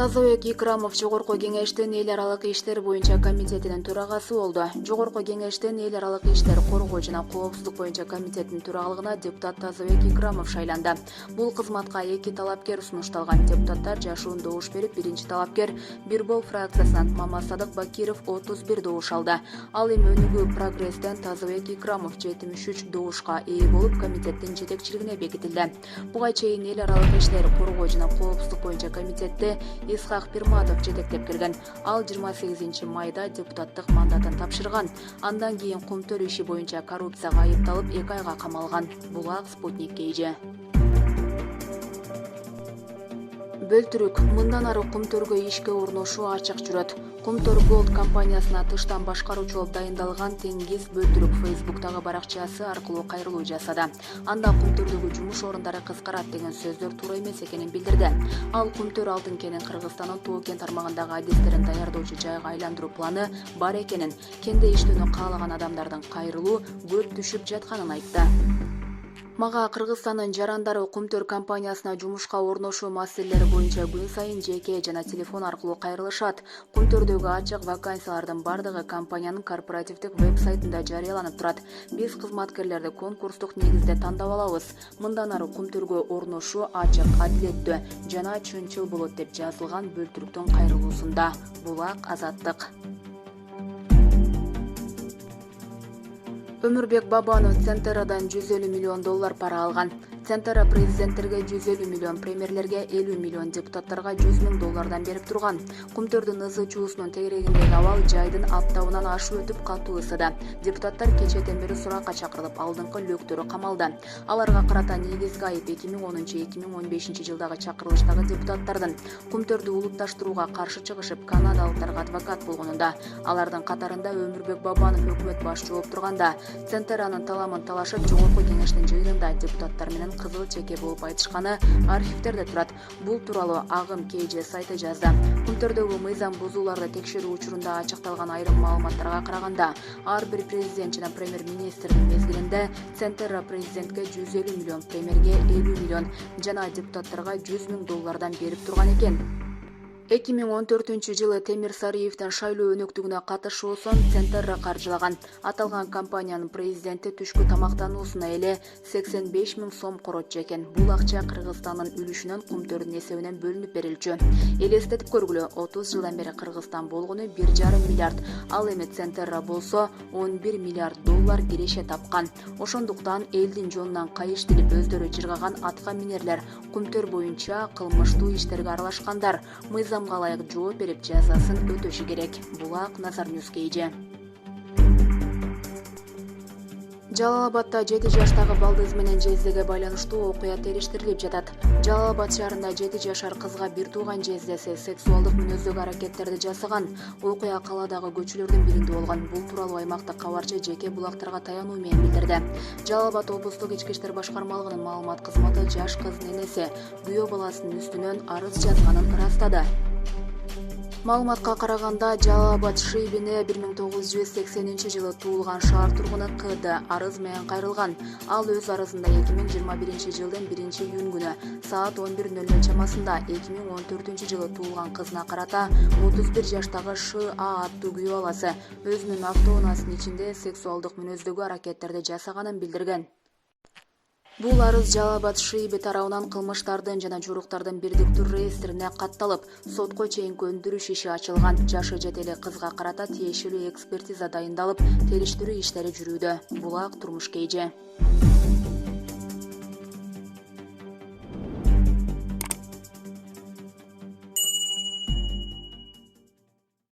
Тазабек Икрамов Жогорку Кеңештин эл аралык иштер боюнча комитетинин төрагасы болду. Жогорку Кеңештин эл аралык иштер коргоо жана коопсуздук боюнча комитеттин төрагалыгына депутат Тазабек Икрамов шайланды. Бул кызматка 2 талапкер сунушталган. Депутаттар жашуун добуш берип, биринчи талапкер Бирбол фракциясынан Мамасадык Бакиров 31 добуш алды. Ал эми өнүгүү прогресстен Тазабек Икрамов 73 добушка ээ болуп, комитеттин жетекчилигине бекитилди. Буга чейин эл аралык иштер коргоо жана коопсуздук боюнча комитетте Исхак Пирматов жетектеп келген. Ал 28 майда депутаттык мандатын тапшырган. Андан кийин Кумтөр иши боюнча коррупцияга айыпталып 2 айга камалган. Булак Спутник KG. Бөлтүрүк мындан ары Кумтөргө ишке орношуу ачык жүрөт. Кумтөр Gold компаниясына тыштан башкаруучу болуп дайындалган Теңиз Бөлтүрүк Facebook'тагы баракчасы аркылуу кайрылуу жасады. Анда Кумтөрдөгү жумуш орундары кыскарат деген сөздөр туура эмес экенин билдирди. Ал Кумтөр алтын кенин Кыргызстандын Тоо кен тармагындагы адистерин даярдоочу жайга айландыруу планы бар экенин, кенде иштөөнү каалаган адамдардын кайрылуу көп түшүп жатканын айтты. Мага Кыргызстандын жарандары Кумтөр компаниясына жумушка орношуу маселелери боюнча күн сайын жеке жана телефон аркылуу кайрылышат. Кумтөрдөгү ачык вакансиялардын бардыгы компаниянын корпоративдик веб-сайтында жарыяланып турат. Биз кызматкерлерди конкурстук негизде тандап алабыз. Мындан ары Кумтөргө орношуу ачык, адилеттүү жана чөнчүл болот деп жазылган Бөлтүрүктүн кайрылуусунда. Булак Азаттык. Өмүрбек Бабанов Центерадан $150 миллион пара алган. Центера президенттерге $150 миллион, премьерлерге $50 миллион, депутаттарга $100 000 берип турган. Кумтөрдүн ызы-чуусунун тегерегиндеги абал жайдын аптабынан ашып өтүп катуу ысыда. Депутаттар кечээден бери суракка чакырылып, алдыңкы лөктөрү камалды. Аларга карата негизги айып 2010-2015 жылдагы чакырылыштагы депутаттардын Кумтөрдү улутташтырууга каршы чыгышып, канадалыктарга адвокат болгонунда. Алардын катарында Өмүрбек Бабанов өкмөт башчы болуп турганда, Центеранын таламын талашып, Жогорку Кеңештин жыйынында депутаттар менен кызыл чеке болуп айтышканы архивтерде турат. Бул тууралуу Агым KG сайты жазды. Кумтөрдөгү мыйзам бузууларды текшерүү учурунда ачыкталган айрым маалыматтарга караганда, ар бир президент жана премьер-министрдин мезгилинде Центера президентке $150 миллион, премьерге $50 миллион жана депутаттарга $100 000 берип турган экен. 2014 Темир Сариевдин шайлоо өнөктүгүнө катышуусун Центерра каржылаган. Аталган компаниянын президенти түшкү тамактануусуна эле 85 000 сом коротчу экен. Бул акча Кыргызстандын үлүшүнөн Кумтөрдүн эсебинен бөлүнүп берилчү. Элестетип көргүлө, 30 жылдан бери Кыргызстан болгону 1,5 миллиард. Ал эми Центерра болсо $11 миллиард киреше тапкан. Ошондуктан элдин жонунан кайыш тилип өздөрү жыргаган атка минерлер Кумтөр боюнча кылмыштуу иштерге аралашкандар мыйзамга ылайык жооп берип жазасын өтөшү керек. Булак Назар Ньюс KG. Жалалабадда 7 жаштагы балдыз менен жездеге байланыштуу окуя териштирилип жатат. Жалалабад шаарында 7 жашар кызга бир тууган жездеси сексуалдык мүнөздөгү аракеттерди жасаган. Окуя калаадагы көчөлөрдүн биринде болгон. Бул тууралуу аймактык кабарчы жеке булактарга таянуу менен билдирди. Жалалабад облустук ички иштер башкармалыгынын маалымат кызматы жаш кыздын энеси күйөө баласынын үстүнөн арыз жазганын ырастады. Маалыматка караганда, Жалалабад Шийбине 1980 жылы туулган шаар тургуну КД арыз менен кайрылган. Ал өз арызында 2021 жылдын 1-июнь күнү саат 11:00 чамасында 2014 жылы туулган кызына карата 31 жаштагы ША аттуу күйөө баласы өзүнүн автоунаасынын ичинде сексуалдык мүнөздөгү аракеттерди жасаганын билдирген. Бул арыз Жалалабад Шийби тарабынан кылмыштардын жана жоруктардын бирдиктүү реестрине катталып, сотко чейинки өндүрүш иши ачылган. Жашы жете эле кызга карата тиешелүү экспертиза дайындалып, териштирүү иштери жүрүүдө. Булак Турмуш KG.